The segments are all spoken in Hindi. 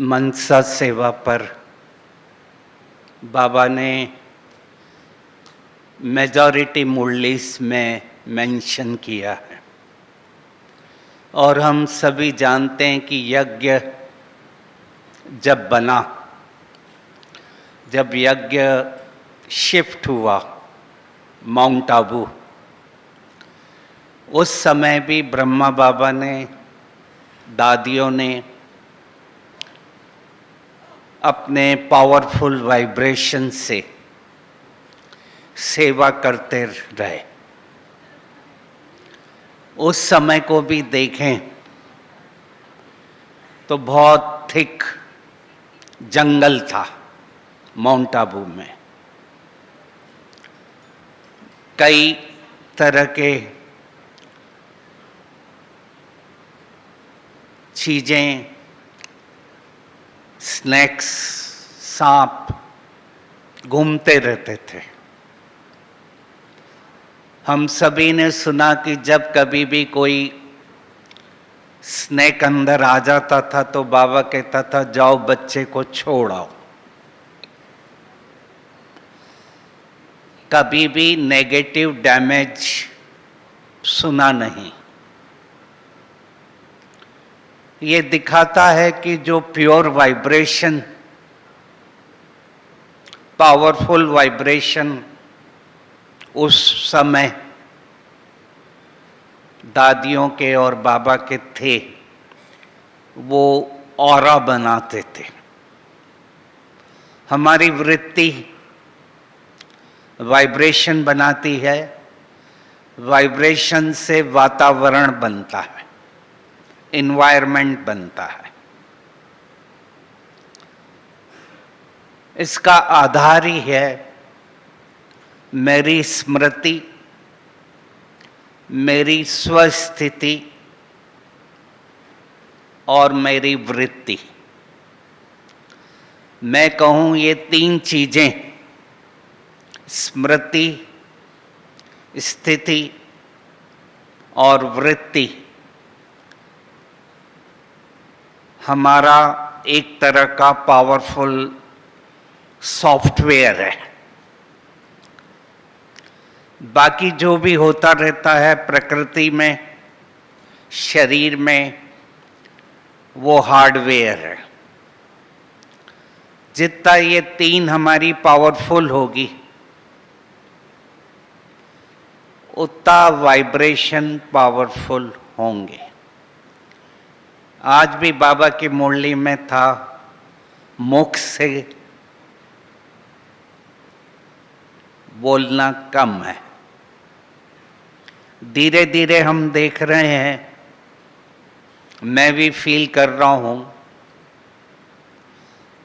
मनसा सेवा पर बाबा ने मेजॉरिटी मुरलीस में मेंशन किया है और हम सभी जानते हैं कि यज्ञ जब बना, जब यज्ञ शिफ्ट हुआ माउंट आबू, उस समय भी ब्रह्मा बाबा ने, दादियों ने अपने पावरफुल वाइब्रेशन से सेवा करते रहे। उस समय को भी देखें तो बहुत थिक जंगल था माउंट आबू में। कई तरह के चीज़ें, स्नैक्स, सांप घूमते रहते थे। हम सभी ने सुना कि जब कभी भी कोई स्नैक अंदर आ जाता था तो बाबा कहता था जाओ बच्चे को छोड़ आओ। कभी भी नेगेटिव डैमेज सुना नहीं। ये दिखाता है कि जो प्योर वाइब्रेशन, पावरफुल वाइब्रेशन उस समय दादियों के और बाबा के थे, वो ऑरा बनाते थे। हमारी वृत्ति वाइब्रेशन बनाती है, वाइब्रेशन से वातावरण बनता है, एनवायरनमेंट बनता है। इसका आधार ही है मेरी स्मृति, मेरी स्वस्थिति और मेरी वृत्ति। मैं कहूँ ये तीन चीजें, स्मृति, स्थिति और वृत्ति, हमारा एक तरह का पावरफुल सॉफ्टवेयर है। बाकी जो भी होता रहता है प्रकृति में, शरीर में, वो हार्डवेयर है। जितना ये तीन हमारी पावरफुल होगी, उतना वाइब्रेशन पावरफुल होंगे। आज भी बाबा की मुरली में था, मुख से बोलना कम है। धीरे धीरे हम देख रहे हैं, मैं भी फील कर रहा हूं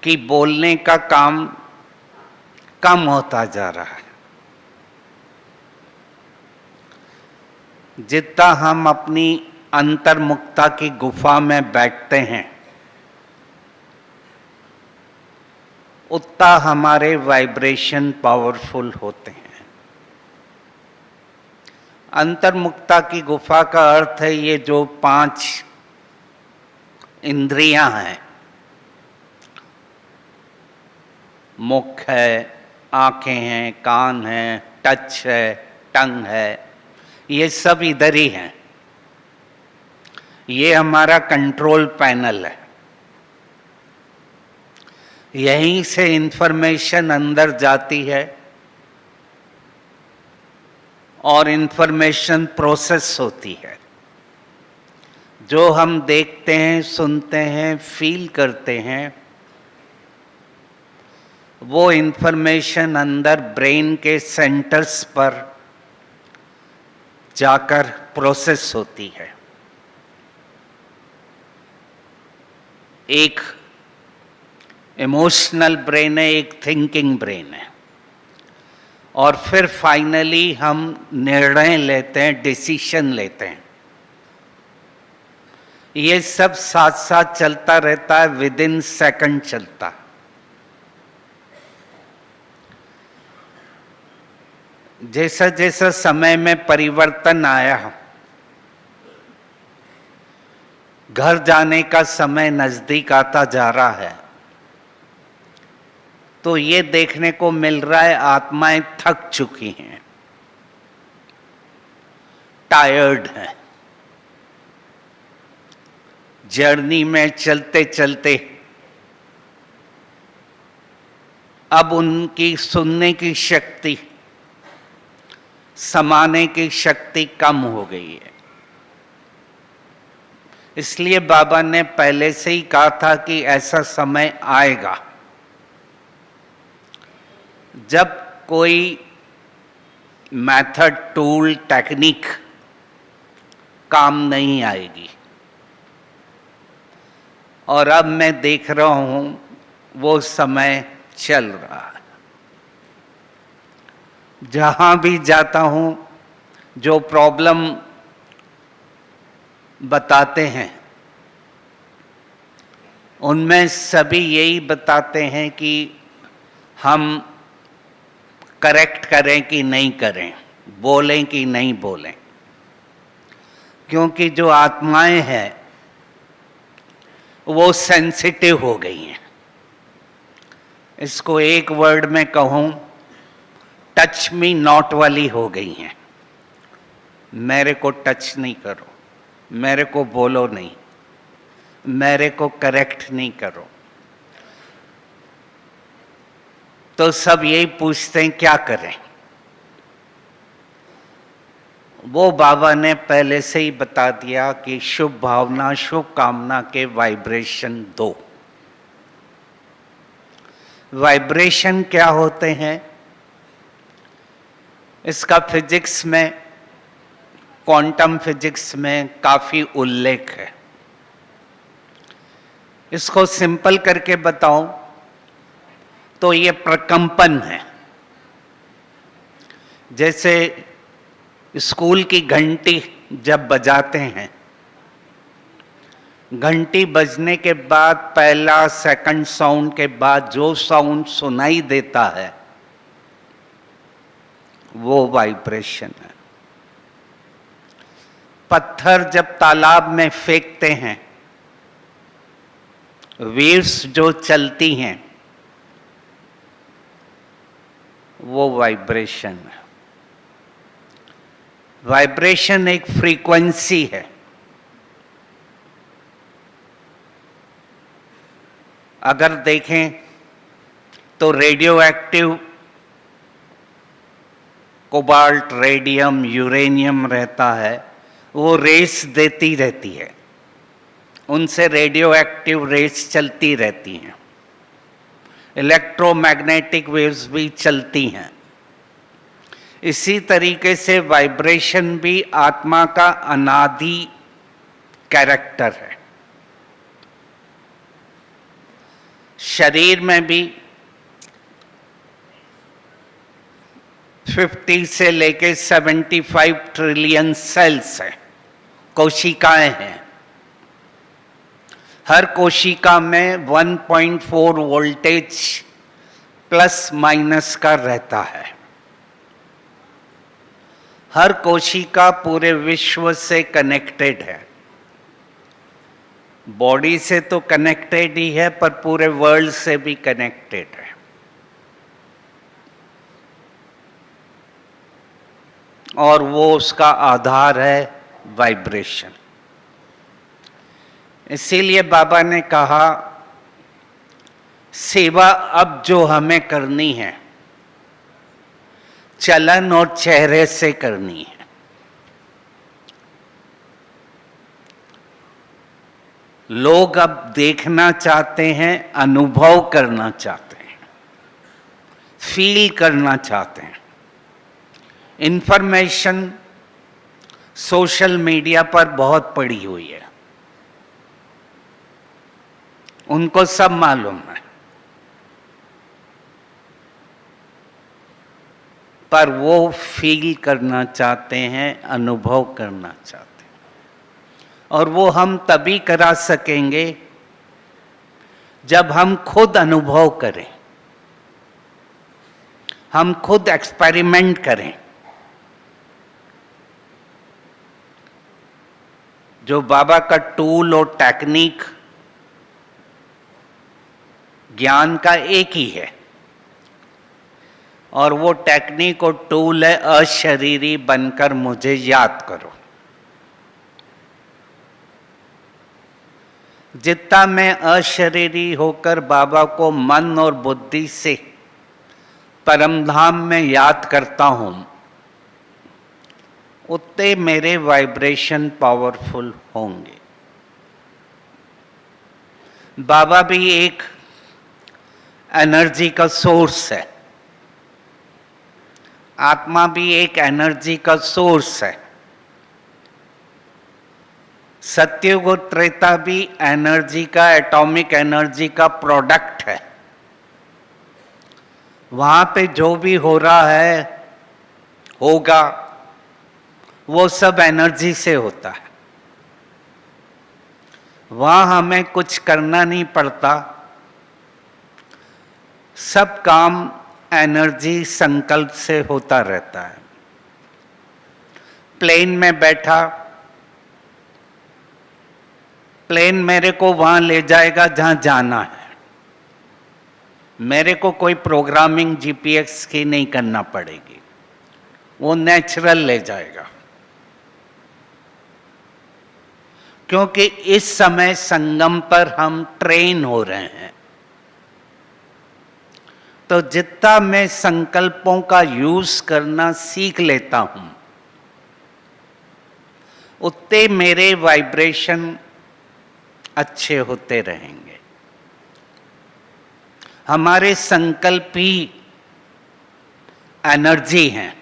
कि बोलने का काम कम होता जा रहा है। जितना हम अपनी अंतर्मुखता की गुफा में बैठते हैं, उतना हमारे वाइब्रेशन पावरफुल होते हैं। अंतर्मुखता की गुफा का अर्थ है ये जो 5 इंद्रियां हैं, मुख है, आंखें हैं, कान है, टच है, टंग है, ये सब इधर ही हैं। ये हमारा कंट्रोल पैनल है। यहीं से इंफॉर्मेशन अंदर जाती है और इंफॉर्मेशन प्रोसेस होती है। जो हम देखते हैं, सुनते हैं, फील करते हैं, वो इंफॉर्मेशन अंदर ब्रेन के सेंटर्स पर जाकर प्रोसेस होती है। एक इमोशनल ब्रेन है, एक थिंकिंग ब्रेन है, और फिर फाइनली हम निर्णय लेते हैं, डिसीजन लेते हैं। ये सब साथ साथ चलता रहता है, विद इन सेकंड चलता। जैसा जैसा समय में परिवर्तन आया, घर जाने का समय नजदीक आता जा रहा है, तो ये देखने को मिल रहा है आत्माएं थक चुकी हैं, टायर्ड हैं। जर्नी में चलते चलते अब उनकी सुनने की शक्ति, समाने की शक्ति कम हो गई है। इसलिए बाबा ने पहले से ही कहा था कि ऐसा समय आएगा जब कोई मेथड, टूल, टेक्निक काम नहीं आएगी। और अब मैं देख रहा हूं वो समय चल रहा है। जहां भी जाता हूं, जो प्रॉब्लम बताते हैं उनमें सभी यही बताते हैं कि हम करेक्ट करें कि नहीं करें, बोलें कि नहीं बोलें। क्योंकि जो आत्माएं हैं वो सेंसिटिव हो गई हैं। इसको एक वर्ड में कहूं, टच मी नॉट वाली हो गई हैं। मेरे को टच नहीं करो, मेरे को बोलो नहीं, मेरे को करेक्ट नहीं करो। तो सब यही पूछते हैं क्या करें। वो बाबा ने पहले से ही बता दिया कि शुभ भावना, शुभ कामना के वाइब्रेशन दो। वाइब्रेशन क्या होते हैं, इसका फिजिक्स में, क्वांटम फिजिक्स में काफी उल्लेख है। इसको सिंपल करके बताऊं तो ये प्रकंपन है। जैसे स्कूल की घंटी जब बजाते हैं, घंटी बजने के बाद पहला सेकंड साउंड के बाद जो साउंड सुनाई देता है वो वाइब्रेशन है। पत्थर जब तालाब में फेंकते हैं, वेव्स जो चलती हैं वो वाइब्रेशन है। वाइब्रेशन एक फ्रीक्वेंसी है। अगर देखें तो radio active cobalt, radium, uranium रहता है, वो रेस देती रहती है, उनसे रेडियो एक्टिव रेस चलती रहती हैं। इलेक्ट्रोमैग्नेटिक वेव्स भी चलती हैं। इसी तरीके से वाइब्रेशन भी आत्मा का अनादि कैरेक्टर है। शरीर में भी 50 से लेके 75 ट्रिलियन सेल्स हैं, कोशिकाएं हैं। हर कोशिका में 1.4 वोल्टेज प्लस माइनस का रहता है। हर कोशिका पूरे विश्व से कनेक्टेड है। बॉडी से तो कनेक्टेड ही है, पर पूरे वर्ल्ड से भी कनेक्टेड है। और वो उसका आधार है वाइब्रेशन। इसीलिए बाबा ने कहा सेवा अब जो हमें करनी है चलन और चेहरे से करनी है। लोग अब देखना चाहते हैं, अनुभव करना चाहते हैं, फील करना चाहते हैं। इंफॉर्मेशन सोशल मीडिया पर बहुत पड़ी हुई है, उनको सब मालूम है, पर वो फील करना चाहते हैं, अनुभव करना चाहते हैं। और वो हम तभी करा सकेंगे जब हम खुद अनुभव करें, हम खुद एक्सपेरिमेंट करें। जो बाबा का टूल और टेक्निक ज्ञान का एक ही है, और वो टेक्निक और टूल है अशरीरी बनकर मुझे याद करो। जितना मैं अशरीरी होकर बाबा को मन और बुद्धि से परमधाम में याद करता हूं, उतने मेरे वाइब्रेशन पावरफुल होंगे। बाबा भी एक एनर्जी का सोर्स है, आत्मा भी एक एनर्जी का सोर्स है, सत्ययुग और त्रेता भी एनर्जी का, एटॉमिक एनर्जी का प्रोडक्ट है। वहां पे जो भी हो रहा है होगा, वो सब एनर्जी से होता है। वहां हमें कुछ करना नहीं पड़ता, सब काम एनर्जी संकल्प से होता रहता है। प्लेन में बैठा, प्लेन मेरे को वहां ले जाएगा जहां जाना है। मेरे को कोई प्रोग्रामिंग जीपीएस की नहीं करना पड़ेगी, वो नेचुरल ले जाएगा। क्योंकि इस समय संगम पर हम ट्रेन हो रहे हैं। तो जितना मैं संकल्पों का यूज करना सीख लेता हूं, उतने मेरे वाइब्रेशन अच्छे होते रहेंगे। हमारे संकल्प ही एनर्जी हैं,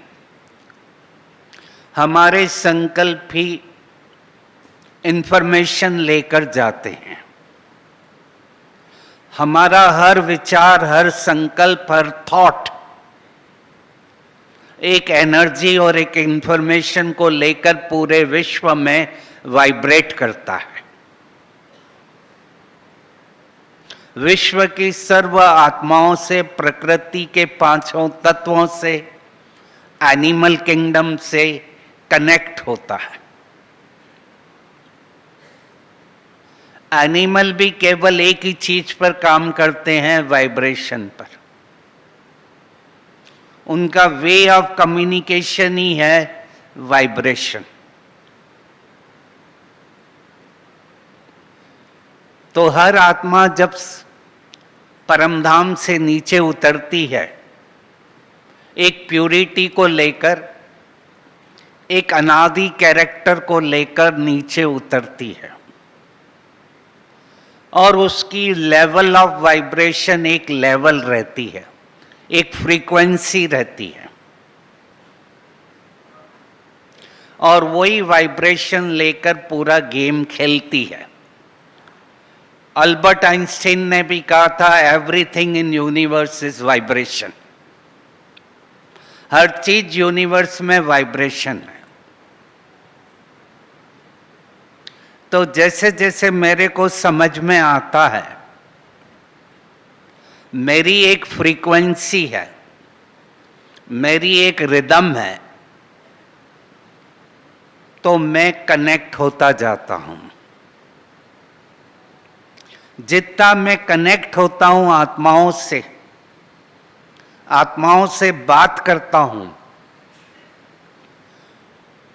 हमारे संकल्प ही इंफॉर्मेशन लेकर जाते हैं। हमारा हर विचार, हर संकल्प, हर थॉट एक एनर्जी और एक इंफॉर्मेशन को लेकर पूरे विश्व में वाइब्रेट करता है। विश्व की सर्व आत्माओं से, प्रकृति के पांचों तत्वों से, एनिमल किंगडम से कनेक्ट होता है। एनिमल भी केवल एक ही चीज पर काम करते हैं, वाइब्रेशन पर। उनका वे ऑफ कम्युनिकेशन ही है वाइब्रेशन। तो हर आत्मा जब परमधाम से नीचे उतरती है, एक प्यूरिटी को लेकर, एक अनादि कैरेक्टर को लेकर नीचे उतरती है, और उसकी लेवल ऑफ वाइब्रेशन एक लेवल रहती है, एक फ्रीक्वेंसी रहती है, और वही वाइब्रेशन लेकर पूरा गेम खेलती है। अल्बर्ट आइंस्टीन ने भी कहा था, everything in universe is vibration. हर चीज यूनिवर्स में वाइब्रेशन है। तो जैसे जैसे मेरे को समझ में आता है, मेरी एक फ्रीक्वेंसी है, मेरी एक रिदम है, तो मैं कनेक्ट होता जाता हूं। जितना मैं कनेक्ट होता हूं आत्माओं से बात करता हूं,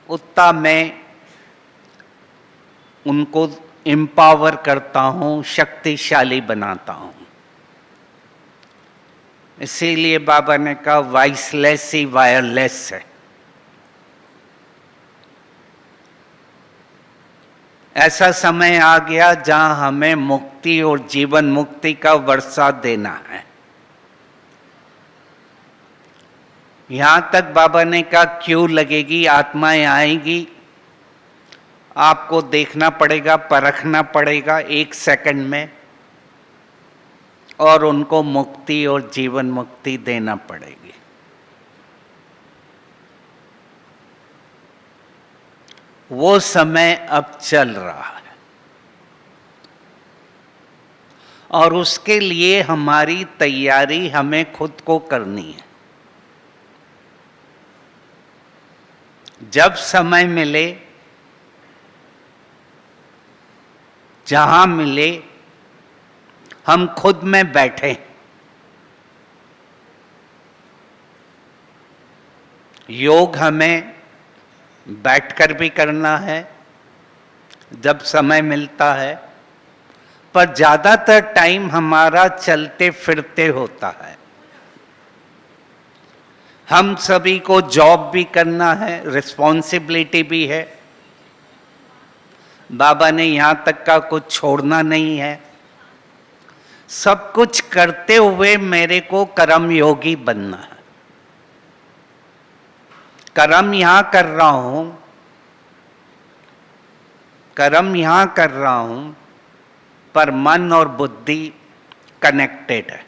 उतना मैं उनको एम्पावर करता हूं, शक्तिशाली बनाता हूं। इसीलिए बाबा ने कहा वॉइसलेस ही वायरलेस है। ऐसा समय आ गया जहां हमें मुक्ति और जीवन मुक्ति का वर्षा देना है। यहां तक बाबा ने कहा क्यों लगेगी, आत्माएं आएगी, आपको देखना पड़ेगा, परखना पड़ेगा 1 सेकंड में, और उनको मुक्ति और जीवन मुक्ति देना पड़ेगी। वो समय अब चल रहा है, और उसके लिए हमारी तैयारी हमें खुद को करनी है। जब समय मिले जहां मिले हम खुद में बैठे। योग हमें बैठकर भी करना है जब समय मिलता है, पर ज्यादातर टाइम हमारा चलते फिरते होता है। हम सभी को जॉब भी करना है, रिस्पॉन्सिबिलिटी भी है। बाबा ने यहां तक का कुछ छोड़ना नहीं है। सब कुछ करते हुए मेरे को कर्म योगी बनना है। कर्म यहां कर रहा हूं, कर्म यहां कर रहा हूं, पर मन और बुद्धि कनेक्टेड है।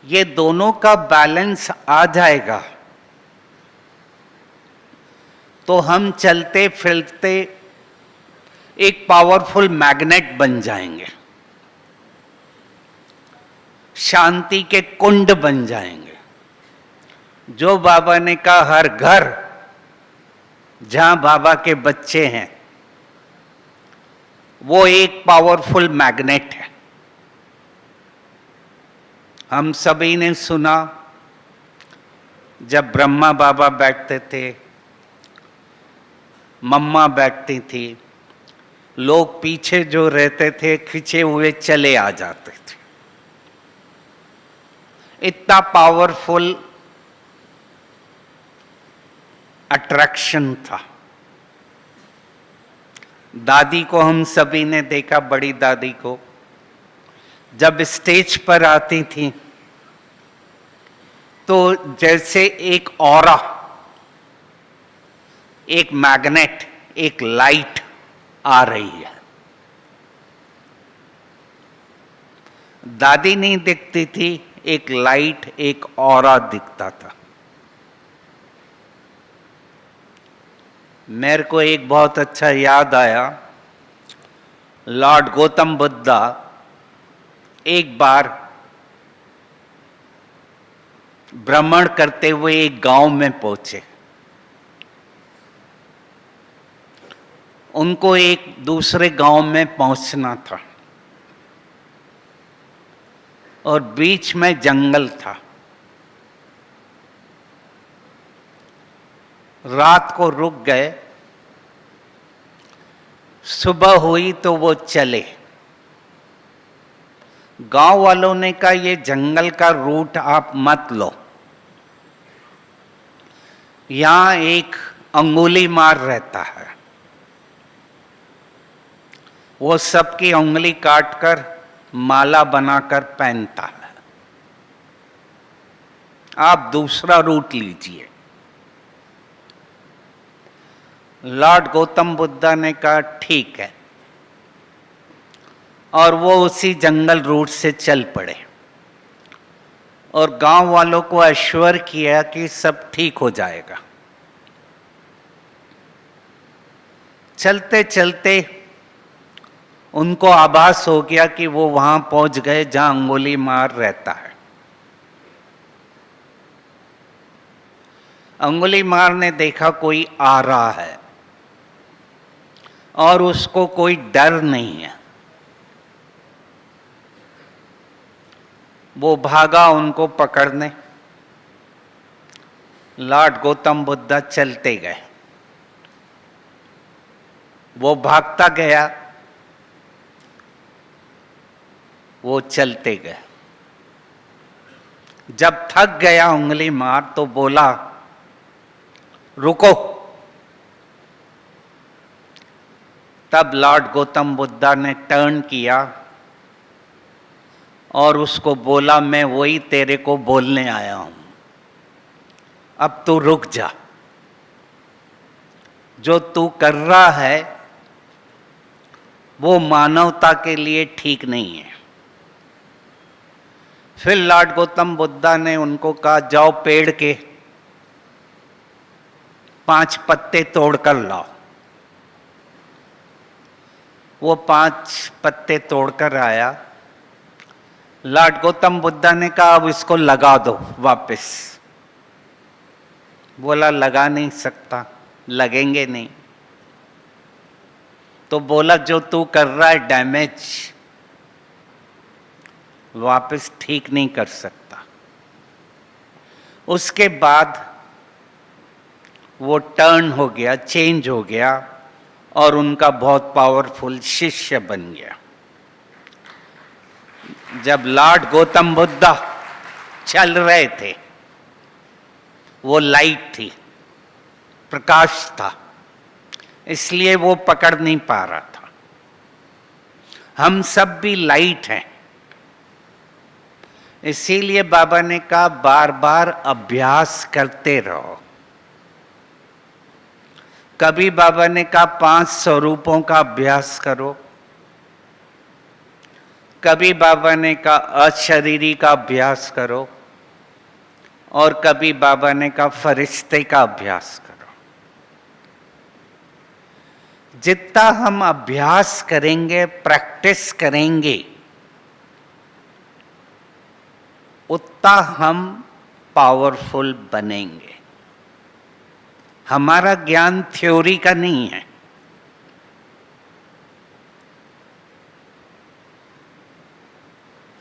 ये दोनों का बैलेंस आ जाएगा तो हम चलते फिरते एक पावरफुल मैग्नेट बन जाएंगे, शांति के कुंड बन जाएंगे। जो बाबा ने कहा हर घर जहां बाबा के बच्चे हैं वो एक पावरफुल मैग्नेट है। हम सभी ने सुना जब ब्रह्मा बाबा बैठते थे, मम्मा बैठती थी, लोग पीछे जो रहते थे खिंचे हुए चले आ जाते थे। इतना पावरफुल अट्रैक्शन था। दादी को हम सभी ने देखा, बड़ी दादी को जब स्टेज पर आती थी तो जैसे एक ऑरा, एक मैग्नेट, एक लाइट आ रही है। दादी नहीं दिखती थी, एक लाइट, एक ऑरा दिखता था। मेरे को एक बहुत अच्छा याद आया, लॉर्ड गौतम बुद्धा एक बार भ्रमण करते हुए एक गांव में पहुंचे। उनको एक दूसरे गांव में पहुंचना था और बीच में जंगल था। रात को रुक गए, सुबह हुई तो वो चले। गांव वालों ने कहा ये जंगल का रूट आप मत लो, यहां एक अंगुली मार रहता है, वो सबकी उंगली काटकर माला बनाकर पहनता है, आप दूसरा रूट लीजिए। लॉर्ड गौतम बुद्धा ने कहा ठीक है, और वो उसी जंगल रूट से चल पड़े और गांव वालों को अश्योर किया कि सब ठीक हो जाएगा। चलते चलते उनको आभास हो गया कि वो वहां पहुंच गए जहां अंगुली मार रहता है। अंगुली मार ने देखा कोई आ रहा है और उसको कोई डर नहीं है। वो भागा उनको पकड़ने। लॉर्ड गौतम बुद्धा चलते गए, वो भागता गया, वो चलते गए। जब थक गया उंगली मार तो बोला रुको। तब लॉर्ड गौतम बुद्धा ने टर्न किया और उसको बोला मैं वही तेरे को बोलने आया हूं, अब तू रुक जा। जो तू कर रहा है वो मानवता के लिए ठीक नहीं है। फिर लॉर्ड गौतम बुद्धा ने उनको कहा जाओ पेड़ के 5 पत्ते तोड़कर लाओ। वो 5 पत्ते तोड़कर आया। लॉर्ड गौतम बुद्धा ने कहा अब इसको लगा दो वापस। बोला लगा नहीं सकता, लगेंगे नहीं। तो बोला जो तू कर रहा है डैमेज वापस ठीक नहीं कर सकता। उसके बाद वो टर्न हो गया, चेंज हो गया और उनका बहुत पावरफुल शिष्य बन गया। जब लॉर्ड गौतम बुद्ध चल रहे थे, वो लाइट थी, प्रकाश था, इसलिए वो पकड़ नहीं पा रहा था। हम सब भी लाइट हैं, इसीलिए बाबा ने कहा बार बार अभ्यास करते रहो। कभी बाबा ने कहा 5 स्वरूपों का अभ्यास करो, कभी बाबा ने कहा अशरीरी का अभ्यास करो, और कभी बाबा ने कहा फरिश्ते का अभ्यास करो। जितना हम अभ्यास करेंगे, प्रैक्टिस करेंगे, उतना हम पावरफुल बनेंगे। हमारा ज्ञान थ्योरी का नहीं है,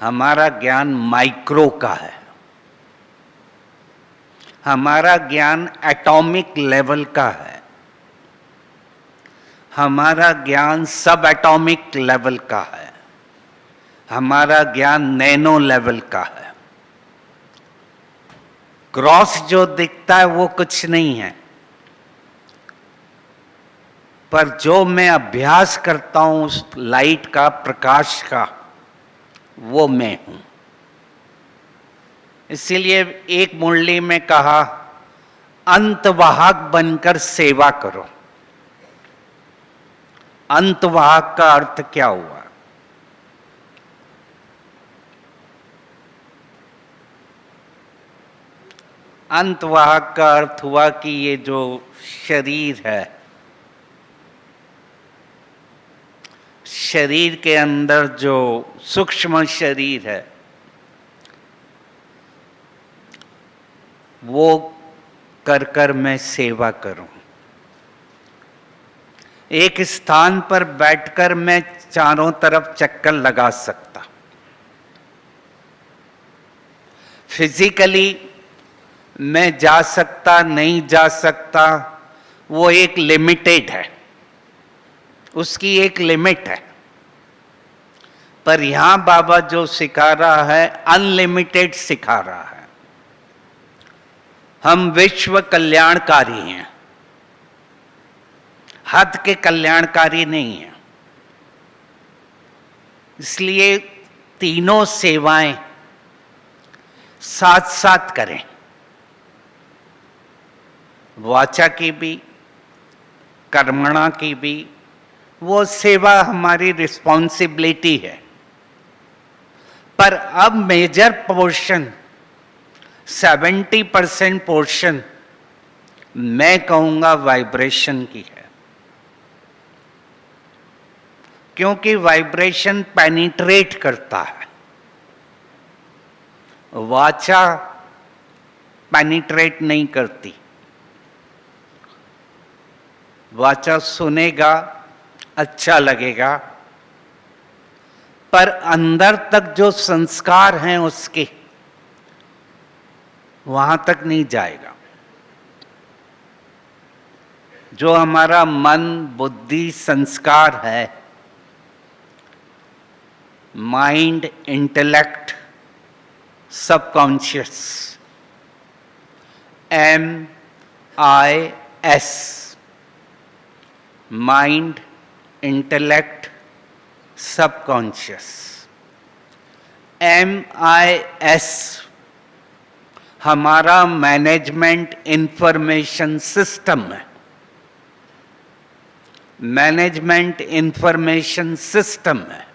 हमारा ज्ञान माइक्रो का है। हमारा ज्ञान एटॉमिक लेवल का है, हमारा ज्ञान सब एटॉमिक लेवल का है, हमारा ज्ञान नैनो लेवल का है। क्रॉस जो दिखता है वो कुछ नहीं है, पर जो मैं अभ्यास करता हूं उस लाइट का, प्रकाश का, वो मैं हूं। इसीलिए एक मुरली में कहा अंतवाहक बनकर सेवा करो। अंतवाहक का अर्थ क्या हुआ? अंतवाहक का अर्थ हुआ कि ये जो शरीर है, शरीर के अंदर जो सूक्ष्म शरीर है, वो कर कर मैं सेवा करूं। एक स्थान पर बैठकर मैं चारों तरफ चक्कर लगा सकता। फिजिकली मैं जा सकता, नहीं जा सकता, वो एक लिमिटेड है, उसकी एक लिमिट है। पर यहां बाबा जो सिखा रहा है अनलिमिटेड सिखा रहा है। हम विश्व कल्याणकारी हैं, हद के कल्याणकारी नहीं हैं। इसलिए तीनों सेवाएं साथ साथ करें, वाचा की भी, कर्मणा की भी। वो सेवा हमारी रिस्पॉन्सिबिलिटी है, पर अब मेजर पोर्शन 70% पोर्शन मैं कहूंगा वाइब्रेशन की है। क्योंकि वाइब्रेशन पेनिट्रेट करता है, वाचा पेनिट्रेट नहीं करती। वाचा सुनेगा, अच्छा लगेगा, पर अंदर तक जो संस्कार हैं उसके, वहां तक नहीं जाएगा। जो हमारा मन, बुद्धि, संस्कार है, mind, intellect, subconscious, MIS, mind, intellect, subconscious. MIS हमारा मैनेजमेंट इंफॉर्मेशन सिस्टम है। मैनेजमेंट इंफॉर्मेशन सिस्टम है,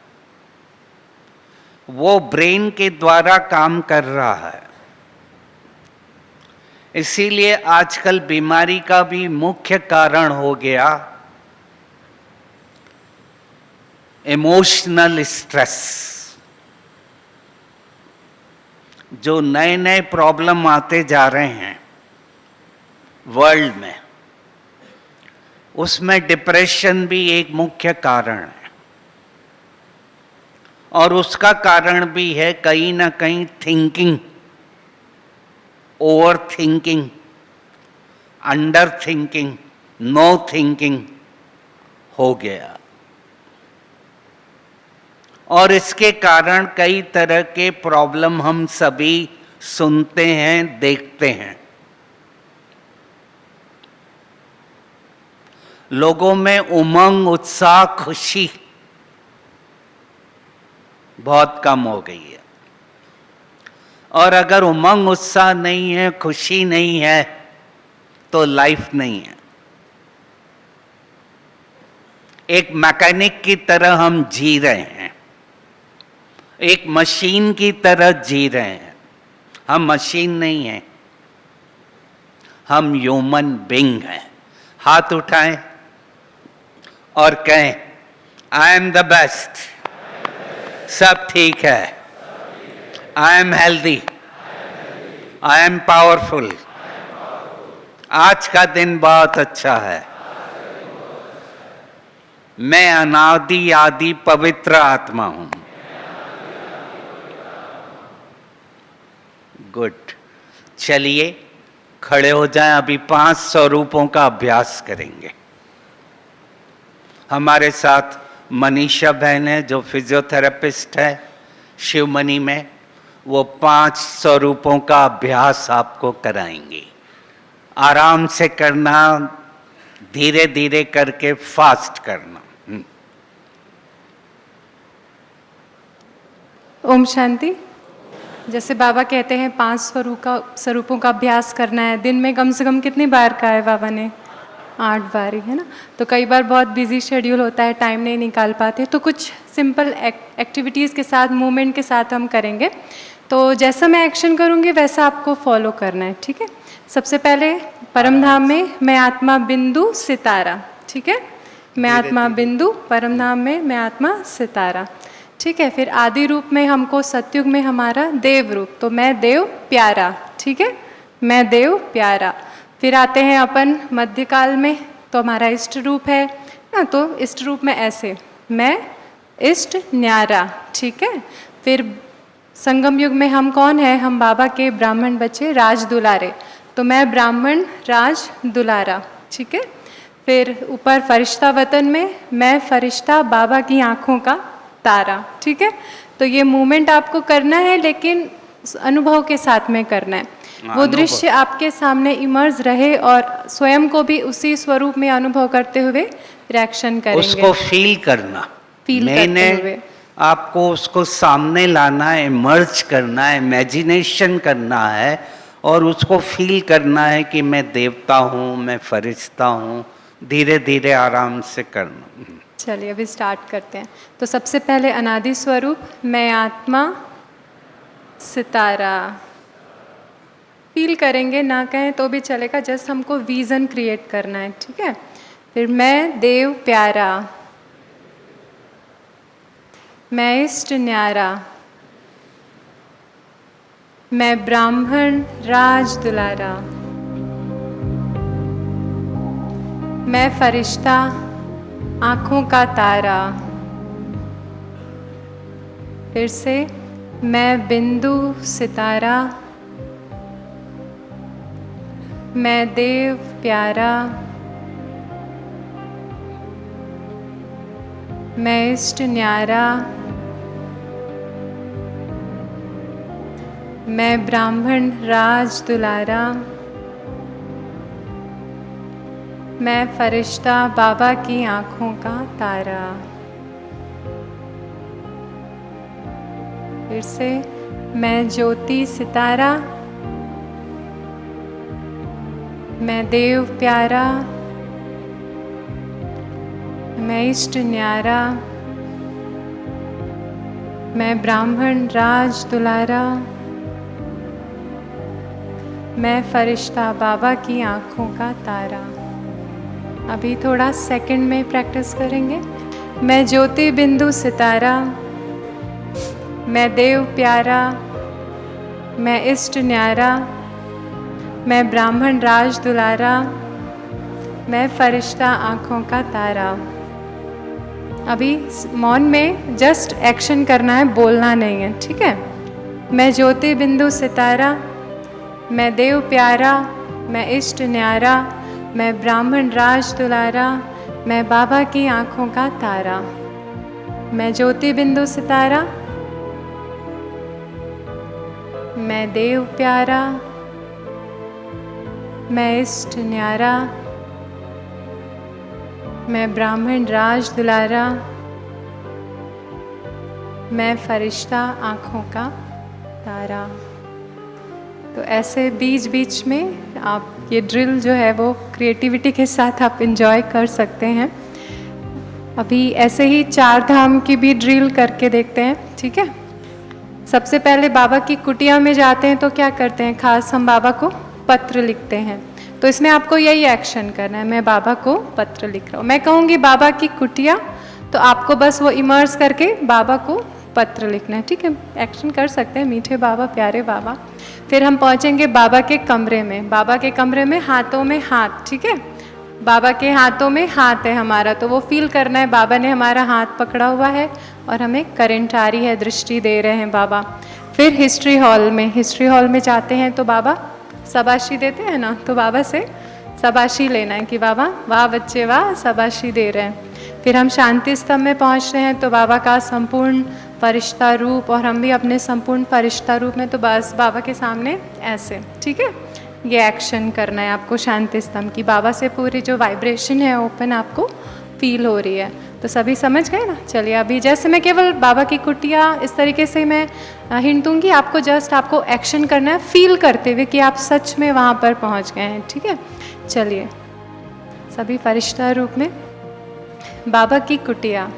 वो ब्रेन के द्वारा काम कर रहा है। इसीलिए आजकल बीमारी का भी मुख्य कारण हो गया इमोशनल स्ट्रेस। जो नए नए प्रॉब्लम आते जा रहे हैं वर्ल्ड में, उसमें डिप्रेशन भी एक मुख्य कारण है, और उसका कारण भी है कहीं ना कहीं thinking, over thinking, under thinking, no thinking हो गया। और इसके कारण कई तरह के प्रॉब्लम हम सभी सुनते हैं, देखते हैं। लोगों में उमंग, उत्साह, खुशी बहुत कम हो गई है। और अगर उमंग उत्साह नहीं है, खुशी नहीं है, तो लाइफ नहीं है। एक मैकेनिक की तरह हम जी रहे हैं, एक मशीन की तरह जी रहे हैं। हम मशीन नहीं हैं, हम ह्यूमन बीइंग हैं। हाथ उठाएं और कहें, आई एम द बेस्ट। सब ठीक है। I am healthy, I am powerful. आज का दिन बहुत अच्छा है। मैं अनादि आदि पवित्र आत्मा हूं। गुड। चलिए खड़े हो जाएं। अभी 5 स्वरूपों का अभ्यास करेंगे। हमारे साथ मनीषा बहन है जो फिजियोथेरेपिस्ट है शिवमणि में। वो 5 स्वरूपों का अभ्यास आपको कराएंगी। आराम से करना, धीरे धीरे करके फास्ट करना। ओम शांति। जैसे बाबा कहते हैं 5 स्वरूपों का अभ्यास करना है। दिन में कम से कम कितनी बार का है बाबा ने? 8 बार ही है ना। तो कई बार बहुत बिजी शेड्यूल होता है, टाइम नहीं निकाल पाते, तो कुछ सिंपल एक्टिविटीज़ के साथ, मूवमेंट के साथ हम करेंगे। तो जैसा मैं एक्शन करूँगी वैसा आपको फॉलो करना है, ठीक है। सबसे पहले परम धाम में मैं आत्मा बिंदु सितारा, ठीक है। मैं आत्मा बिंदु, परम धाम में मैं आत्मा सितारा, ठीक है। फिर आदि रूप में हमको सतयुग में हमारा देव रूप, तो मैं देव प्यारा, ठीक है। मैं देव प्यारा। फिर आते हैं अपन मध्यकाल में, तो हमारा इष्ट रूप है ना, तो इष्ट रूप में ऐसे, मैं इष्ट न्यारा, ठीक है। फिर संगम युग में हम कौन है? हम बाबा के ब्राह्मण बच्चे, राज दुलारे, तो मैं ब्राह्मण राज दुलारा, ठीक है। फिर ऊपर फरिश्ता वतन में मैं फरिश्ता बाबा की आँखों का तारा, ठीक है। तो ये मूवमेंट आपको करना है, लेकिन अनुभव के साथ में करना है। वो दृश्य आपके सामने इमर्ज रहे और स्वयं को भी उसी स्वरूप में अनुभव करते हुए रिएक्शन करेंगे। उसको फील करना, फील करते हुए आपको उसको सामने लाना है, इमर्ज करना है, इमेजिनेशन करना है, और उसको फील करना है कि मैं देवता हूँ, मैं फरिश्ता हूँ। धीरे धीरे आराम से करना। चलिए अभी स्टार्ट करते हैं। तो सबसे पहले अनादि स्वरूप मैं आत्मा सितारा फील करेंगे, ना कहें तो भी चलेगा, जस्ट हमको विजन क्रिएट करना है, ठीक है। फिर मैं देव प्यारा, मैं इष्ट न्यारा, मैं ब्राह्मण राज दुलारा, मैं फरिश्ता आँखों का तारा। फिर से मैं बिंदु सितारा, मैं देव प्यारा, मैं इष्ट न्यारा, मैं ब्राह्मण राज दुलारा, मैं फरिश्ता बाबा की आँखों का तारा। फिर से मैं ज्योति सितारा, मैं देव प्यारा, मैं इष्ट न्यारा, मैं ब्राह्मण राज दुलारा, मैं फरिश्ता बाबा की आँखों का तारा। अभी थोड़ा सेकंड में प्रैक्टिस करेंगे। मैं ज्योति बिंदु सितारा, मैं देव प्यारा, मैं इष्ट न्यारा, मैं ब्राह्मण राज दुलारा, मैं फरिश्ता आँखों का तारा। अभी मौन में जस्ट एक्शन करना है, बोलना नहीं है, ठीक है। मैं ज्योति बिंदु सितारा, मैं देव प्यारा, मैं इष्ट न्यारा, मैं ब्राह्मण राज दुलारा, मैं बाबा की आँखों का तारा। मैं ज्योति बिंदु सितारा, मैं देव प्यारा, मैं इष्ट न्यारा, मैं ब्राह्मण राज दुलारा, मैं फरिश्ता आँखों का तारा। तो ऐसे बीच बीच में आप ये ड्रिल जो है वो क्रिएटिविटी के साथ आप एंजॉय कर सकते हैं। अभी ऐसे ही 4 धाम की भी ड्रिल करके देखते हैं, ठीक है। सबसे पहले बाबा की कुटिया में जाते हैं तो क्या करते हैं, खास हम बाबा को पत्र लिखते हैं। तो इसमें आपको यही एक्शन करना है, मैं बाबा को पत्र लिख रहा हूँ। मैं कहूँगी बाबा की कुटिया, तो आपको बस वो इमर्स करके बाबा को पत्र लिखना है, ठीक है। एक्शन कर सकते हैं, मीठे बाबा, प्यारे बाबा। फिर हम पहुँचेंगे बाबा के कमरे में। बाबा के कमरे में हाथों में हाथ, ठीक है। बाबा के हाथों में हाथ है हमारा, तो वो फील करना है बाबा ने हमारा हाथ पकड़ा हुआ है और हमें करंट आ रही है, दृष्टि दे रहे हैं बाबा। फिर हिस्ट्री हॉल में, हिस्ट्री हॉल में जाते हैं तो बाबा शाबाशी देते हैं ना, तो बाबा से शाबाशी लेना है कि बाबा वाह बच्चे वाह, शाबाशी दे रहे हैं। फिर हम शांति स्तंभ में पहुंच रहे हैं तो बाबा का संपूर्ण फरिश्ता रूप, और हम भी अपने संपूर्ण फरिश्ता रूप में, तो बस बाबा के सामने ऐसे, ठीक है। ये एक्शन करना है आपको शांति स्तंभ की। बाबा से पूरी जो वाइब्रेशन है ओपन आपको फील हो रही है। तो सभी समझ गए ना। चलिए अभी जैसे मैं केवल बाबा की कुटिया इस तरीके से मैं हिंट दूंगी, आपको जस्ट आपको एक्शन करना है फील करते हुए कि आप सच में वहाँ पर पहुँच गए हैं, ठीक है। चलिए सभी फरिश्ता रूप में बाबा की कुटिया।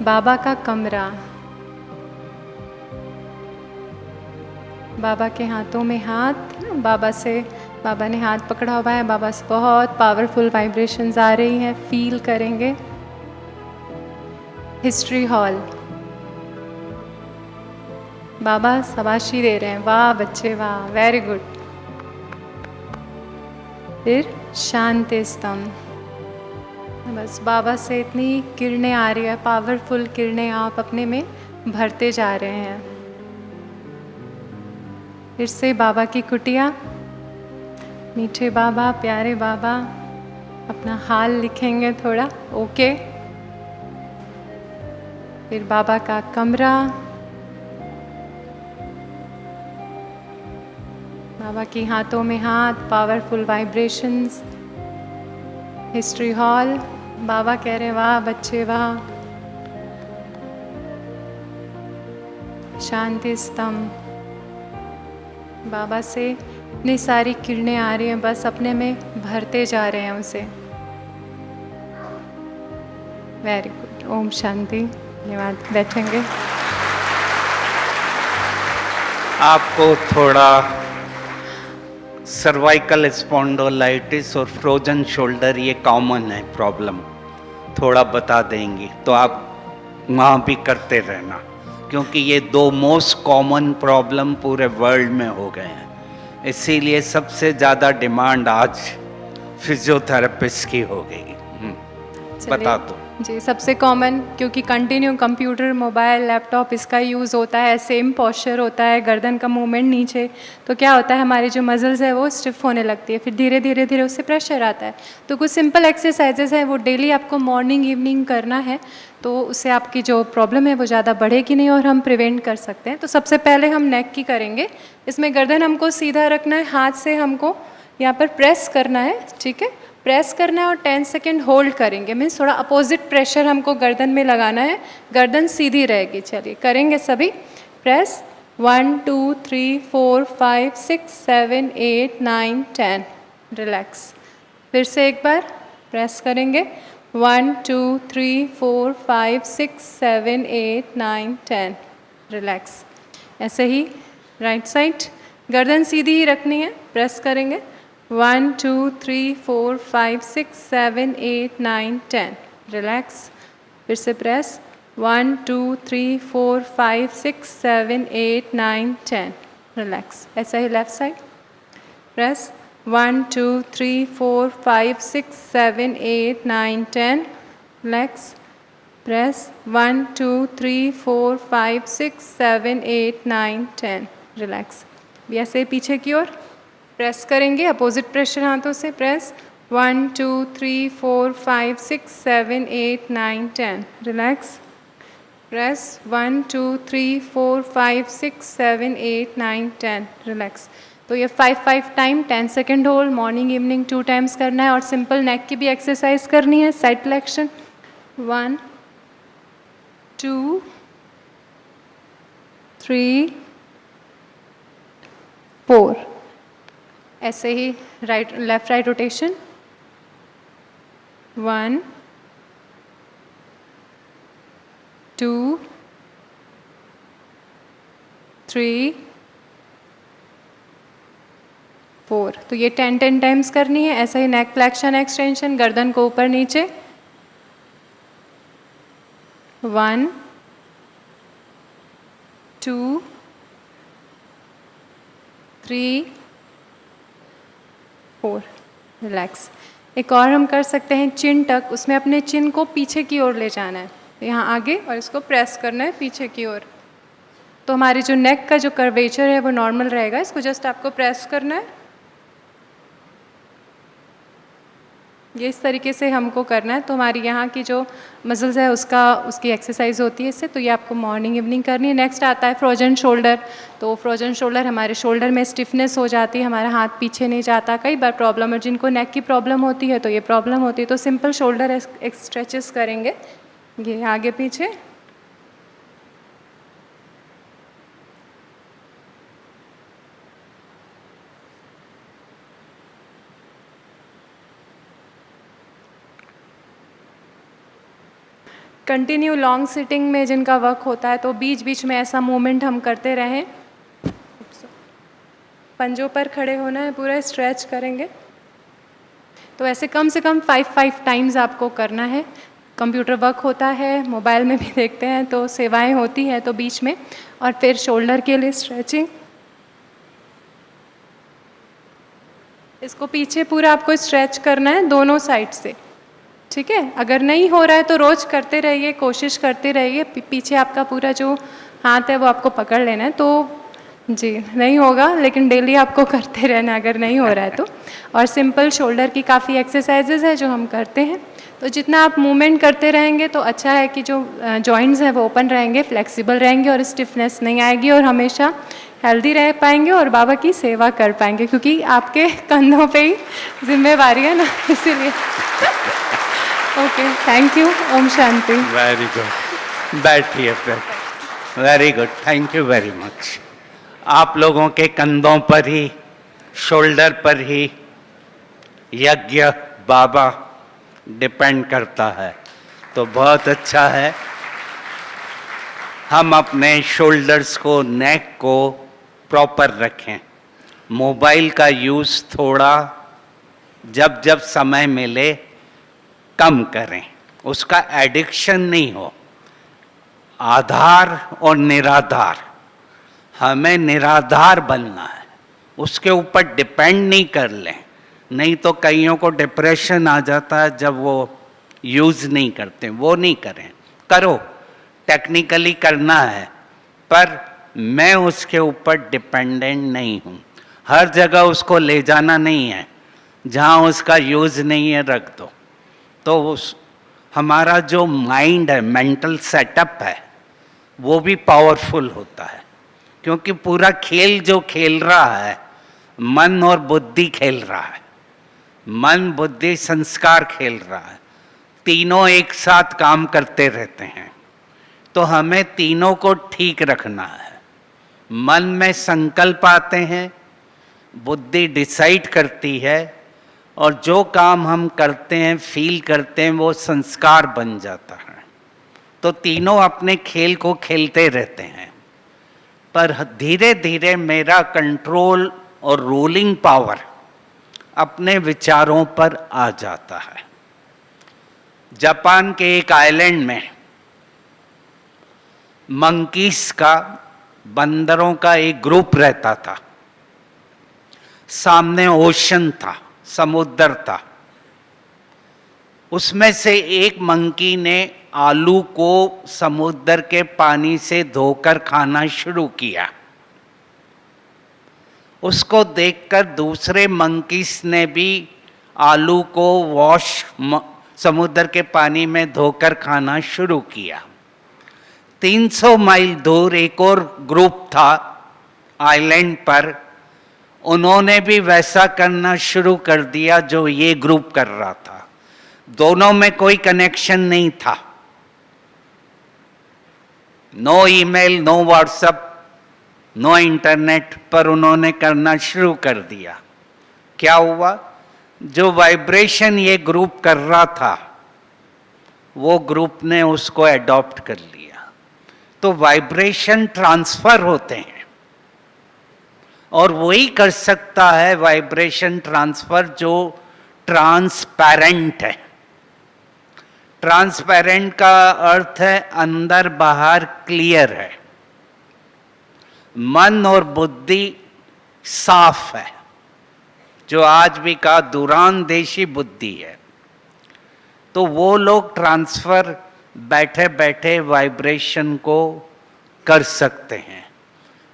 बाबा का कमरा, बाबा के हाथों में हाथ, बाबा से, बाबा ने हाथ पकड़ा हुआ है, बाबा से बहुत पावरफुल वाइब्रेशंस आ रही हैं, फील करेंगे। हिस्ट्री हॉल, बाबा शाबाशी दे रहे हैं, वाह बच्चे वाह, वेरी गुड। फिर शांति स्तंभ, बस बाबा से इतनी किरणें आ रही है, पावरफुल किरणें आप अपने में भरते जा रहे हैं। फिर से बाबा की कुटिया, मीठे बाबा, प्यारे बाबा, अपना हाल लिखेंगे थोड़ा, ओके। फिर बाबा का कमरा, बाबा की हाथों में हाथ, पावरफुल वाइब्रेशंस। हिस्ट्री हॉल, बाबा कह रहे वाह बच्चे वाह। शांति स्तंभ, बाबा से इतनी सारी किरणें आ रही हैं, बस अपने में भरते जा रहे हैं उसे। Very good, Om Shanti. धन्यवाद, बैठेंगे। आपको थोड़ा सर्वाइकल स्पॉन्डोलाइटिस और फ्रोजन शोल्डर ये कॉमन है प्रॉब्लम, थोड़ा बता देंगी तो आप वहाँ भी करते रहना, क्योंकि ये 2 मोस्ट कॉमन प्रॉब्लम पूरे वर्ल्ड में हो गए हैं। इसीलिए सबसे ज़्यादा डिमांड आज फिजियोथेरेपिस्ट की हो गई। बता दो जी। सबसे कॉमन, क्योंकि कंटिन्यू कंप्यूटर, मोबाइल, लैपटॉप इसका यूज़ होता है, सेम पॉस्चर होता है, गर्दन का मूवमेंट नीचे, तो क्या होता है हमारी जो मसल्स है वो स्टिफ होने लगती है, फिर धीरे धीरे धीरे उससे प्रेशर आता है। तो कुछ सिंपल एक्सरसाइजेज हैं, वो डेली आपको मॉर्निंग इवनिंग करना है, तो उससे आपकी जो प्रॉब्लम है वो ज़्यादा बढ़ेगी नहीं और हम प्रिवेंट कर सकते हैं। तो सबसे पहले हम नेक की करेंगे। इसमें गर्दन हमको सीधा रखना है, हाथ से हमको यहाँ पर प्रेस करना है, ठीक है। प्रेस करना है और 10 सेकेंड होल्ड करेंगे, मीन्स थोड़ा अपोजिट प्रेशर हमको गर्दन में लगाना है, गर्दन सीधी रहेगी। चलिए करेंगे सभी, प्रेस 1 2 3 4 5 6 7 8 9 10, रिलैक्स। फिर से एक बार प्रेस करेंगे, 1 2 3 4 5 6 7 8 9 10, रिलैक्स। ऐसे ही राइट साइड, गर्दन सीधी ही रखनी है, प्रेस करेंगे, 1 2 3 4 5 6 7 8 9 10, रिलैक्स। फिर से प्रेस, 1 2 3 4 5 6 7 8 9 10. रिलैक्स. ऐसा ही left side. Press. 1 2 3 4 5 6 7 8 9 10. Relax. Press. 1 2 3 4 5 6 7 8 9 10. Relax. भी ऐसे पीछे की ओर प्रेस करेंगे, अपोजिट प्रेशर हाथों से. प्रेस. 1 2 3 4 5 6 7 8 9 10. रिलैक्स. प्रेस. 1 2 3 4 5 6 7 8 9 10. रिलैक्स. तो ये 5 time 10 second hold, morning evening 2 times करना है. और सिंपल नेक की भी एक्सरसाइज करनी है. Side flexion. 1 2 3 4. ऐसे ही राइट लेफ्ट राइट रोटेशन. 1 2 3 4. तो ये 10 टाइम्स करनी है. ऐसा ही नेक फ्लेक्शन एक्सटेंशन, गर्दन को ऊपर नीचे. 1 2 3 4. रिलैक्स. एक और हम कर सकते हैं चिन टक. उसमें अपने चिन को पीछे की ओर ले जाना है, यहाँ आगे, और इसको प्रेस करना है पीछे की ओर. तो हमारी जो नेक का जो कर्वेचर है वो नॉर्मल रहेगा. इसको जस्ट आपको प्रेस करना है. ये इस तरीके से हमको करना है. तो हमारी यहाँ की जो मसल्स है उसकी एक्सरसाइज होती है इससे. तो ये आपको मॉर्निंग इवनिंग करनी है. नेक्स्ट आता है फ्रोजन शोल्डर. तो फ्रोजन शोल्डर, हमारे शोल्डर में स्टिफनेस हो जाती है, हमारा हाथ पीछे नहीं जाता. कई बार प्रॉब्लम है, जिनको नेक की प्रॉब्लम होती है तो ये प्रॉब्लम होती है. तो सिंपल शोल्डर स्ट्रेचेस करेंगे, ये आगे पीछे. कंटिन्यू लॉन्ग सिटिंग में जिनका वर्क होता है तो बीच बीच में ऐसा मूवमेंट हम करते रहें. पंजों पर खड़े होना है, पूरा स्ट्रेच करेंगे. तो ऐसे कम से कम 5 टाइम्स आपको करना है. कंप्यूटर वर्क होता है, मोबाइल में भी देखते हैं तो सेवाएं होती है तो बीच में. और फिर शोल्डर के लिए स्ट्रेचिंग. इसको पीछे पूरा आपको स्ट्रेच करना है दोनों साइड से. ठीक है. अगर नहीं हो रहा है तो रोज करते रहिए, कोशिश करते रहिए. पीछे आपका पूरा जो हाथ है वो आपको पकड़ लेना है. तो जी नहीं होगा, लेकिन डेली आपको करते रहना अगर नहीं हो रहा है तो. और सिंपल शोल्डर की काफ़ी एक्सरसाइजेज है जो हम करते हैं. तो जितना आप मूवमेंट करते रहेंगे तो अच्छा है कि जो जॉइंट्स हैं वो ओपन रहेंगे, फ्लेक्सिबल रहेंगे और स्टिफनेस नहीं आएगी. और हमेशा हेल्दी रह पाएंगे और बाबा की सेवा कर पाएंगे, क्योंकि आपके कंधों पे ही जिम्मेवारी है ना, इसीलिए. Okay, thank you. ओम शांति. Very good. बैठिए. Very good. Thank you very much. आप लोगों के कंधों पर ही, शोल्डर पर ही यज्ञ बाबा डिपेंड करता है. तो बहुत अच्छा है. हम अपने शोल्डर्स को, नेक को प्रॉपर रखें. मोबाइल का यूज़ थोड़ा जब जब समय मिले कम करें. उसका एडिक्शन नहीं हो. आधार और निराधार, हमें निराधार बनना है. उसके ऊपर डिपेंड नहीं कर लें, नहीं तो कईयों को डिप्रेशन आ जाता है जब वो यूज़ नहीं करते. वो नहीं करें. करो, टेक्निकली करना है, पर मैं उसके ऊपर डिपेंडेंट नहीं हूँ. हर जगह उसको ले जाना नहीं है. जहाँ उसका यूज़ नहीं है रख दो. तो हमारा जो माइंड है, मेंटल सेटअप है, वो भी पावरफुल होता है. क्योंकि पूरा खेल जो खेल रहा है, मन और बुद्धि खेल रहा है. मन, बुद्धि, संस्कार खेल रहा है. तीनों एक साथ काम करते रहते हैं. तो हमें तीनों को ठीक रखना है. मन में संकल्प आते हैं, बुद्धि डिसाइड करती है, और जो काम हम करते हैं, फील करते हैं, वो संस्कार बन जाता है. तो तीनों अपने खेल को खेलते रहते हैं. पर धीरे धीरे मेरा कंट्रोल और रूलिंग पावर अपने विचारों पर आ जाता है. जापान के एक आइलैंड में मंकीस का, बंदरों का एक ग्रुप रहता था। सामने ओशन था, समुद्र था। उसमें से एक मंकी ने आलू को समुद्र के पानी से धोकर खाना शुरू किया। उसको देखकर दूसरे मंकीस ने भी आलू को समुद्र के पानी में धोकर खाना शुरू किया। 300 माइल दूर एक और ग्रुप था आइलैंड पर, उन्होंने भी वैसा करना शुरू कर दिया जो ये ग्रुप कर रहा था। दोनों में कोई कनेक्शन नहीं था, no email, no WhatsApp, no internet, पर उन्होंने करना शुरू कर दिया। क्या हुआ? जो वाइब्रेशन ये ग्रुप कर रहा था वो ग्रुप ने उसको अडॉप्ट कर लिया। तो वाइब्रेशन ट्रांसफर होते हैं और वही कर सकता है वाइब्रेशन ट्रांसफर जो ट्रांसपेरेंट है। ट्रांसपेरेंट का अर्थ है अंदर बाहर क्लियर है, मन और बुद्धि साफ है, जो आज भी का दूरांदेशी बुद्धि है। तो वो लोग ट्रांसफर बैठे बैठे वाइब्रेशन को कर सकते हैं।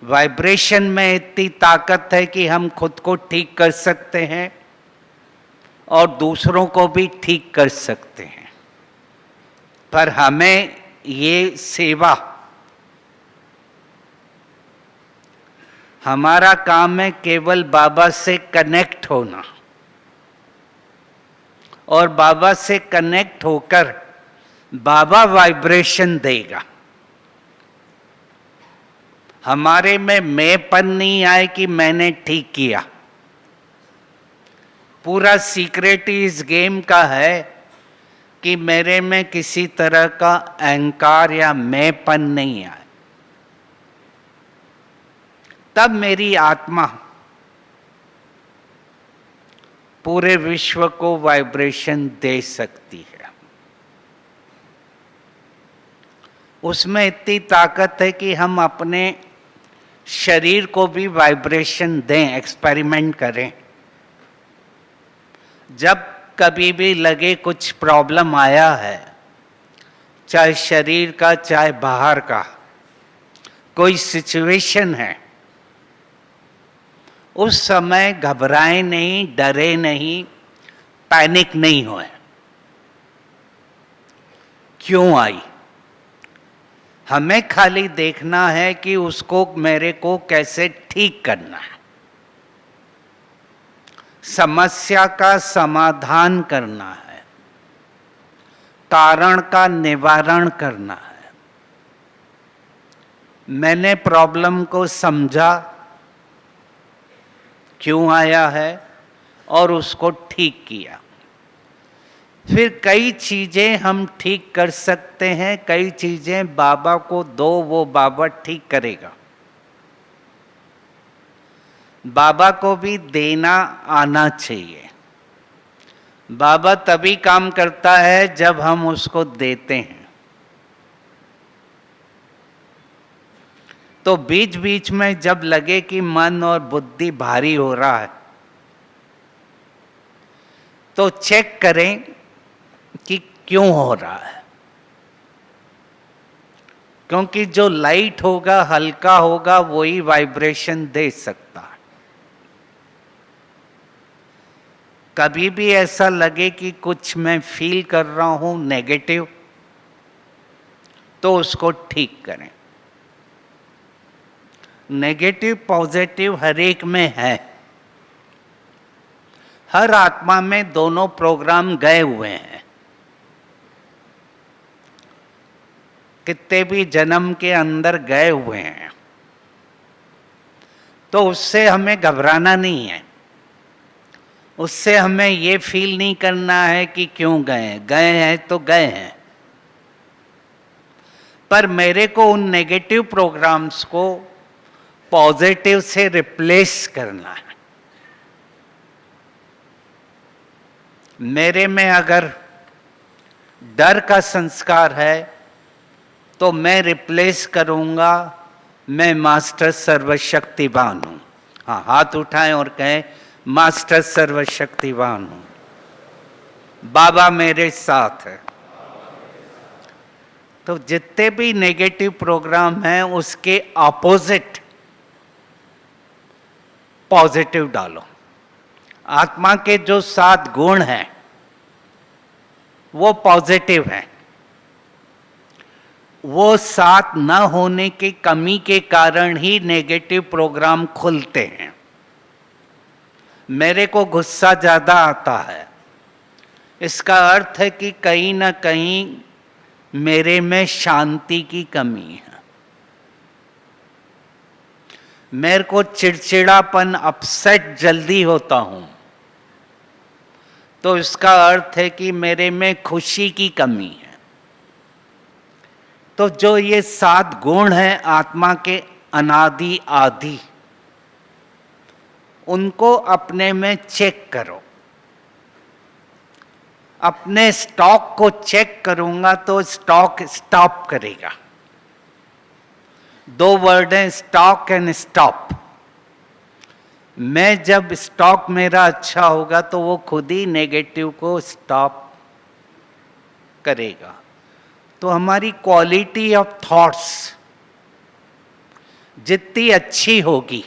वाइब्रेशन में इतनी ताकत है कि हम खुद को ठीक कर सकते हैं और दूसरों को भी ठीक कर सकते हैं। पर हमें ये सेवा, हमारा काम है केवल बाबा से कनेक्ट होना, और बाबा से कनेक्ट होकर बाबा वाइब्रेशन देगा। हमारे में मैंपन नहीं आए कि मैंने ठीक किया। पूरा सीक्रेट इस गेम का है कि मेरे में किसी तरह का अहंकार या मैंपन नहीं आए, तब मेरी आत्मा पूरे विश्व को वाइब्रेशन दे सकती है। उसमें इतनी ताकत है कि हम अपने शरीर को भी वाइब्रेशन दें, एक्सपेरिमेंट करें। जब कभी भी लगे कुछ प्रॉब्लम आया है, चाहे शरीर का चाहे बाहर का, कोई सिचुएशन है, उस समय घबराए नहीं, डरे नहीं, पैनिक नहीं होए। क्यों आई? हमें खाली देखना है कि उसको, मेरे को कैसे ठीक करना है, समस्या का समाधान करना है, कारण का निवारण करना है। मैंने प्रॉब्लम को समझा क्यों आया है और उसको ठीक किया। फिर कई चीजें हम ठीक कर सकते हैं, कई चीजें बाबा को दो, वो बाबा ठीक करेगा। बाबा को भी देना आना चाहिए। बाबा तभी काम करता है जब हम उसको देते हैं। तो बीच बीच में जब लगे कि मन और बुद्धि भारी हो रहा है, तो चेक करें कि क्यों हो रहा है। क्योंकि जो लाइट होगा, हल्का होगा, वही वाइब्रेशन दे सकता है। कभी भी ऐसा लगे कि कुछ मैं फील कर रहा हूं नेगेटिव, तो उसको ठीक करें। नेगेटिव पॉजिटिव हर एक में है। हर आत्मा में दोनों प्रोग्राम गए हुए हैं। कितने भी जन्म के अंदर गए हुए हैं। तो उससे हमें घबराना नहीं है। उससे हमें ये फील नहीं करना है कि क्यों गए, गए हैं तो गए हैं। पर मेरे को उन नेगेटिव प्रोग्राम्स को पॉजिटिव से रिप्लेस करना है। मेरे में अगर डर का संस्कार है तो मैं रिप्लेस करूंगा, मैं मास्टर सर्वशक्तिवान हूं। हाँ, हाथ उठाएं और कहें मास्टर सर्वशक्तिवान हूं, बाबा मेरे साथ है। तो जितने भी नेगेटिव प्रोग्राम हैं उसके ऑपोजिट पॉजिटिव डालो। आत्मा के जो 7 गुण हैं वो पॉजिटिव हैं। वो 7 न होने की कमी के कारण ही नेगेटिव प्रोग्राम खुलते हैं। मेरे को गुस्सा ज्यादा आता है, इसका अर्थ है कि कहीं ना कहीं मेरे में शांति की कमी है। मेरे को चिड़चिड़ापन, अपसेट जल्दी होता हूं, तो इसका अर्थ है कि मेरे में खुशी की कमी है। तो जो ये 7 गुण हैं आत्मा के अनादि आदि, उनको अपने में चेक करो। अपने स्टॉक को चेक करूंगा तो स्टॉक स्टॉप करेगा। 2 वर्ड हैं, स्टॉक एंड स्टॉप। मैं जब स्टॉक मेरा अच्छा होगा तो वो खुद ही नेगेटिव को स्टॉप करेगा। तो हमारी क्वालिटी ऑफ थॉट्स जितनी अच्छी होगी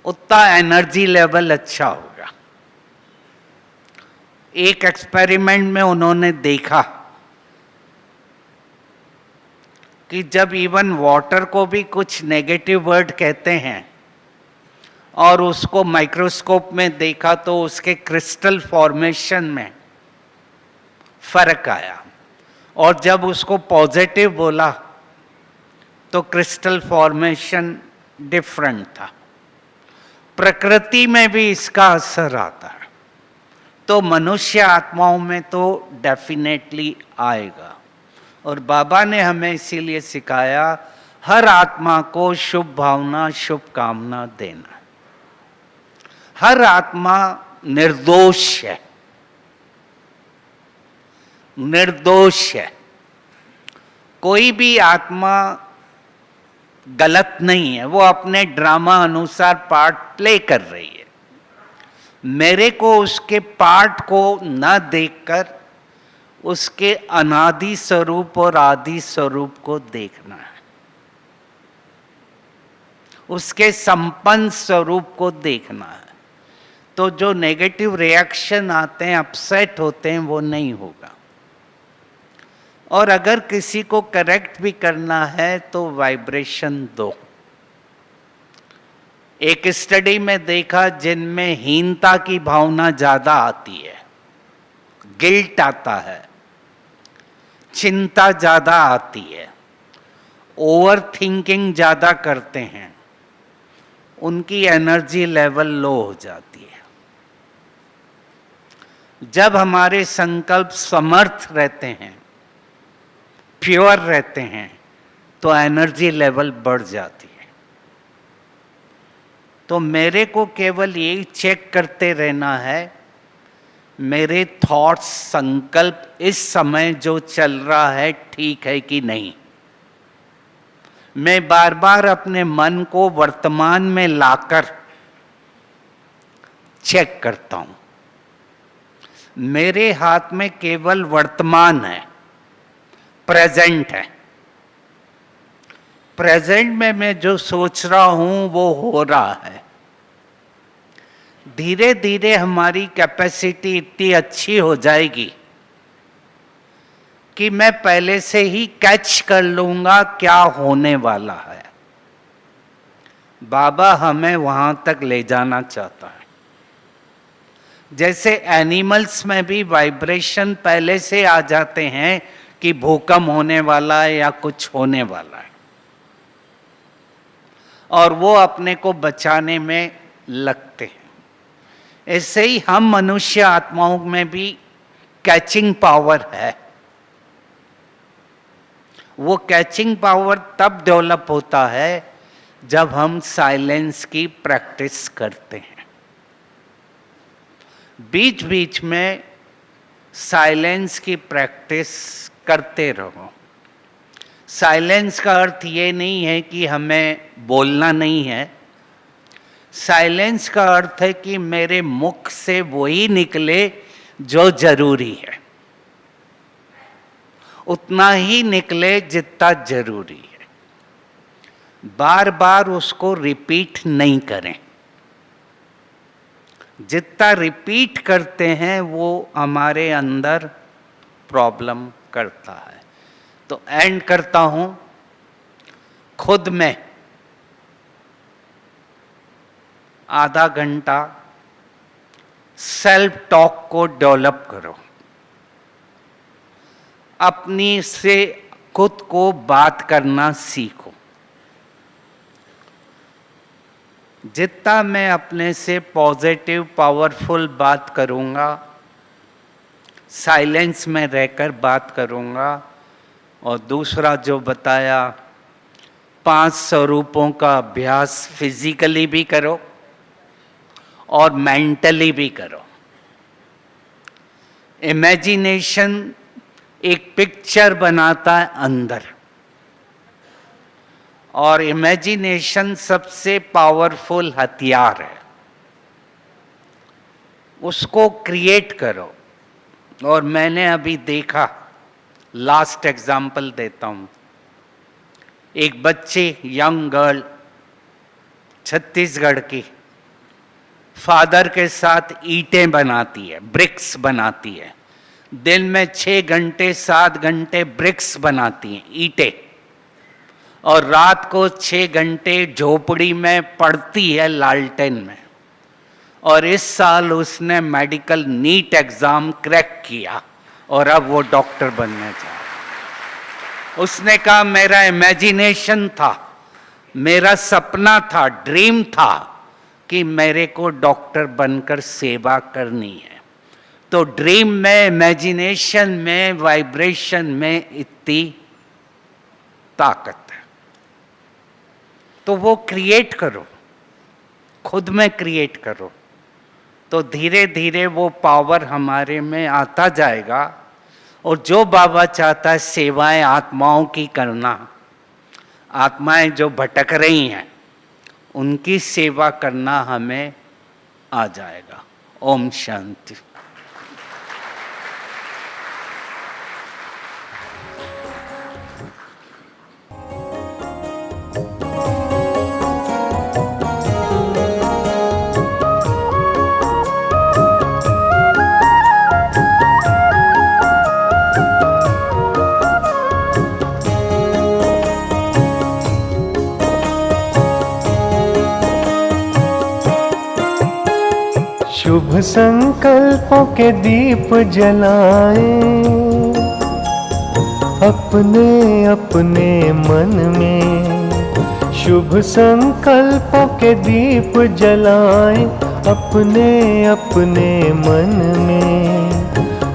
उतना एनर्जी लेवल अच्छा होगा। एक एक्सपेरिमेंट में उन्होंने देखा कि जब इवन वाटर को भी कुछ नेगेटिव वर्ड कहते हैं और उसको माइक्रोस्कोप में देखा तो उसके क्रिस्टल फॉर्मेशन में फर्क आया, और जब उसको पॉजिटिव बोला तो क्रिस्टल फॉर्मेशन डिफरेंट था। प्रकृति में भी इसका असर आता है, तो मनुष्य आत्माओं में तो डेफिनेटली आएगा। और बाबा ने हमें इसीलिए सिखाया हर आत्मा को शुभ भावना, शुभ कामना देना। हर आत्मा निर्दोष है, निर्दोष है। कोई भी आत्मा गलत नहीं है, वो अपने ड्रामा अनुसार पार्ट प्ले कर रही है। मेरे को उसके पार्ट को न देखकर उसके अनादि स्वरूप और आदि स्वरूप को देखना है, उसके संपन्न स्वरूप को देखना है। तो जो नेगेटिव रिएक्शन आते हैं, अपसेट होते हैं, वो नहीं होगा। और अगर किसी को करेक्ट भी करना है तो वाइब्रेशन दो। एक स्टडी में देखा जिनमें हीनता की भावना ज्यादा आती है, गिल्ट आता है, चिंता ज्यादा आती है, ओवर थिंकिंग ज्यादा करते हैं, उनकी एनर्जी लेवल लो हो जाती है। जब हमारे संकल्प समर्थ रहते हैं, प्योर रहते हैं, तो एनर्जी लेवल बढ़ जाती है। तो मेरे को केवल यही चेक करते रहना है, मेरे थॉट्स, संकल्प इस समय जो चल रहा है ठीक है कि नहीं। मैं बार बार अपने मन को वर्तमान में लाकर चेक करता हूं। मेरे हाथ में केवल वर्तमान है, प्रेजेंट है। प्रेजेंट में मैं जो सोच रहा हूं वो हो रहा है। धीरे धीरे हमारी कैपेसिटी इतनी अच्छी हो जाएगी कि मैं पहले से ही कैच कर लूंगा क्या होने वाला है। बाबा हमें वहां तक ले जाना चाहता है। जैसे एनिमल्स में भी वाइब्रेशन पहले से आ जाते हैं कि भूकंप होने वाला है या कुछ होने वाला है, और वो अपने को बचाने में लगते हैं। ऐसे ही हम मनुष्य आत्माओं में भी कैचिंग पावर है। वो कैचिंग पावर तब डेवलप होता है जब हम साइलेंस की प्रैक्टिस करते हैं। बीच बीच में साइलेंस की प्रैक्टिस करते रहो। साइलेंस का अर्थ ये नहीं है कि हमें बोलना नहीं है। साइलेंस का अर्थ है कि मेरे मुख से वही निकले जो जरूरी है, उतना ही निकले जितना जरूरी है। बार बार उसको रिपीट नहीं करें। जितना रिपीट करते हैं वो हमारे अंदर प्रॉब्लम करता है। तो एंड करता हूं, खुद में आधा घंटा सेल्फ टॉक को डेवलप करो। अपनी से खुद को बात करना सीखो। जितना मैं अपने से पॉजिटिव पावरफुल बात करूंगा, साइलेंस में रहकर बात करूंगा। और दूसरा जो बताया, 5 स्वरूपों का अभ्यास फिजिकली भी करो और मेंटली भी करो। इमेजिनेशन एक पिक्चर बनाता है अंदर, और इमेजिनेशन सबसे पावरफुल हथियार है। उसको क्रिएट करो। और मैंने अभी देखा, लास्ट एग्जाम्पल देता हूं। एक बच्चे, यंग गर्ल, छत्तीसगढ़ की, फादर के साथ ईंटें बनाती है, ब्रिक्स बनाती है। दिन में 6 घंटे 7 घंटे ब्रिक्स बनाती हैं, ईंटें। और रात को 6 घंटे झोपड़ी में पढ़ती है, लालटेन में। और इस साल उसने मेडिकल नीट एग्जाम क्रैक किया और अब वो डॉक्टर बनने जा रहा है। उसने कहा मेरा इमेजिनेशन था, मेरा सपना था, ड्रीम था कि मेरे को डॉक्टर बनकर सेवा करनी है। तो ड्रीम में, इमेजिनेशन में, वाइब्रेशन में इतनी ताकत है। तो वो क्रिएट करो, खुद में क्रिएट करो। तो धीरे धीरे वो पावर हमारे में आता जाएगा। और जो बाबा चाहता है सेवाएं आत्माओं की करना, आत्माएं जो भटक रही हैं उनकी सेवा करना हमें आ जाएगा। ओम शांति। शुभ संकल्पों के दीप जलाएं अपने अपने मन में। शुभ संकल्पों के दीप जलाएं अपने अपने मन में।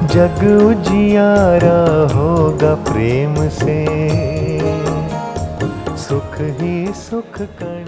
जग उजियारा होगा प्रेम से, सुख ही सुख कण